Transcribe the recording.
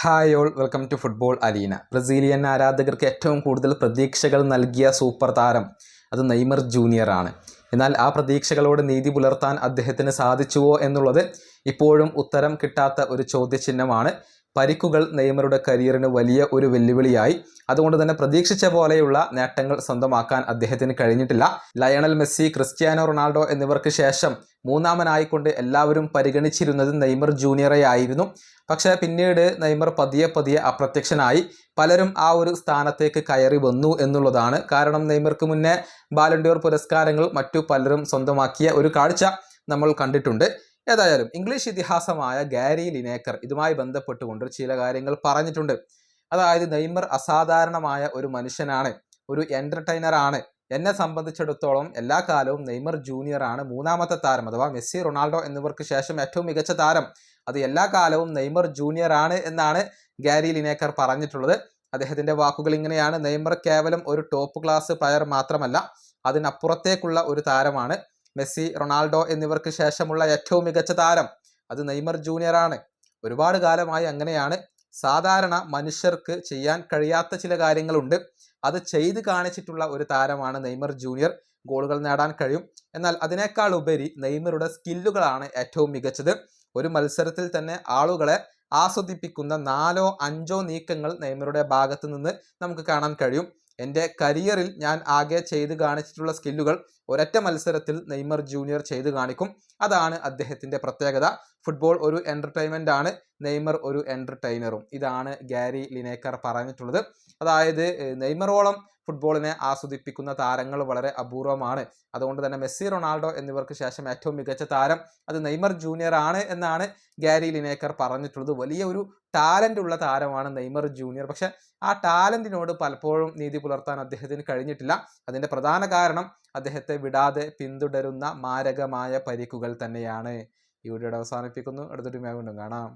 Hi all, welcome to football arena. Brazilian ആരാധകർക്ക് ഏറ്റവും കൂടുതൽ പ്രതീക്ഷകൾ നൽകിയ സൂപ്പർ താരം അത് നെയ്മർ ജൂനിയർ ആണ്. എന്നാൽ ആ പ്രതീക്ഷകളോട് നീതി പുലർത്താൻ അദ്ദേഹത്തിന് സാധിച്ചുവോ എന്നുള്ളത് ഇപ്പോഴും ഉത്തരം കിട്ടാത്ത ഒരു ചോദ്യചിഹ്നമാണ്. പരിക്കുകൾ നെയ്മറുടെ കരിയറിന് വലിയ ഒരു വെല്ലുവിളിയായി. അതുകൊണ്ട് തന്നെ പ്രതീക്ഷിച്ച പോലെയുള്ള നേട്ടങ്ങൾ സ്വന്തമാക്കാൻ അദ്ദേഹത്തിന് കഴിഞ്ഞിട്ടില്ല. ലയണൽ മെസ്സി, ക്രിസ്ത്യാനോ റൊണാൾഡോ എന്നിവർക്ക് ശേഷം മൂന്നാമനായിക്കൊണ്ട് എല്ലാവരും പരിഗണിച്ചിരുന്നത് നെയ്മർ ജൂനിയറെ ആയിരുന്നു. പക്ഷേ പിന്നീട് നെയ്മർ പതിയെ അപ്രത്യക്ഷനായി. പലരും ആ ഒരു സ്ഥാനത്തേക്ക് കയറി വന്നു എന്നുള്ളതാണ്. കാരണം നെയ്മർക്ക് മുന്നേ ബാലൻഡിയോർ പുരസ്കാരങ്ങൾ മറ്റു പലരും സ്വന്തമാക്കിയ ഒരു കാഴ്ച നമ്മൾ കണ്ടിട്ടുണ്ട്. ഏതായാലും ഇംഗ്ലീഷ് ഇതിഹാസമായ ഗാരി ലിനേക്കർ ഇതുമായി ബന്ധപ്പെട്ടുകൊണ്ട് ചില കാര്യങ്ങൾ പറഞ്ഞിട്ടുണ്ട്. അതായത് നെയ്മർ അസാധാരണമായ ഒരു മനുഷ്യനാണ്, ഒരു എൻ്റർടൈനർ ആണ്. എന്നെ സംബന്ധിച്ചിടത്തോളം എല്ലാ കാലവും നെയ്മർ ജൂനിയർ ആണ് മൂന്നാമത്തെ താരം, അഥവാ മെസ്സി, റൊണാൾഡോ എന്നിവർക്ക് ശേഷം ഏറ്റവും മികച്ച താരം. അത് എല്ലാ കാലവും നെയ്മർ ജൂനിയർ ആണ് എന്നാണ് ഗാരി ലിനേക്കർ പറഞ്ഞിട്ടുള്ളത്. അദ്ദേഹത്തിന്റെ വാക്കുകൾ ഇങ്ങനെയാണ്: നെയ്മർ കേവലം ഒരു ടോപ്പ് ക്ലാസ് പ്ലെയർ മാത്രമല്ല, അതിനപ്പുറത്തേക്കുള്ള ഒരു താരമാണ്. മെസ്സി, റൊണാൾഡോ എന്നിവർക്ക് ശേഷമുള്ള ഏറ്റവും മികച്ച താരം അത് നെയ്മർ ജൂനിയർ ആണ്. ഒരുപാട് കാലമായി അങ്ങനെയാണ്. സാധാരണ മനുഷ്യർക്ക് ചെയ്യാൻ കഴിയാത്ത ചില കാര്യങ്ങളുണ്ട്, അത് ചെയ്ത് കാണിച്ചിട്ടുള്ള ഒരു താരമാണ് നെയ്മർ ജൂനിയർ. ഗോളുകൾ നേടാൻ കഴിയും. എന്നാൽ അതിനേക്കാൾ ഉപരി നെയ്മറുടെ സ്കില്ലുകളാണ് ഏറ്റവും മികച്ചത്. ഒരു മത്സരത്തിൽ തന്നെ ആളുകളെ ആസ്വദിപ്പിക്കുന്ന 4-5 നീക്കങ്ങൾ നെയ്മറുടെ ഭാഗത്ത് നിന്ന് നമുക്ക് കാണാൻ കഴിയും. എൻ്റെ കരിയറിൽ ഞാൻ ആകെ ചെയ്ത് കാണിച്ചിട്ടുള്ള സ്കില്ലുകൾ ഒരൊറ്റ മത്സരത്തിൽ നെയ്മർ ജൂനിയർ ചെയ്ത് കാണിക്കും. അതാണ് അദ്ദേഹത്തിൻ്റെ പ്രത്യേകത. ഫുട്ബോൾ ഒരു എൻ്റർടൈൻമെൻ്റ് ആണ്, നെയ്മർ ഒരു എൻ്റർടൈനറും. ഇതാണ് ഗാരി ലിനേക്കർ പറഞ്ഞിട്ടുള്ളത്. അതായത് നെയ്മറോളം ഫുട്ബോളിനെ ആസ്വദിപ്പിക്കുന്ന താരങ്ങൾ വളരെ അപൂർവമാണ്. അതുകൊണ്ട് തന്നെ മെസ്സി, റൊണാൾഡോ എന്നിവർക്ക് ശേഷം ഏറ്റവും മികച്ച താരം അത് നെയ്മർ ജൂനിയർ ആണ് എന്നാണ് ഗാരി ലിനേക്കർ പറഞ്ഞിട്ടുള്ളത്. വലിയ ഒരു ടാലൻ്റ് ഉള്ള താരമാണ് നെയ്മർ ജൂനിയർ. പക്ഷെ ആ ടാലൻറ്റിനോട് പലപ്പോഴും നീതി പുലർത്താൻ അദ്ദേഹത്തിന് കഴിഞ്ഞിട്ടില്ല. അതിൻ്റെ പ്രധാന കാരണം അദ്ദേഹത്തെ വിടാതെ പിന്തുടരുന്ന മാരകമായ പരിക്കുകൾ തന്നെയാണ്. ഈ വീഡിയോയുടെ അവസാനിപ്പിക്കുന്നു. അടുത്തൊരു വീണ്ടും കാണാം.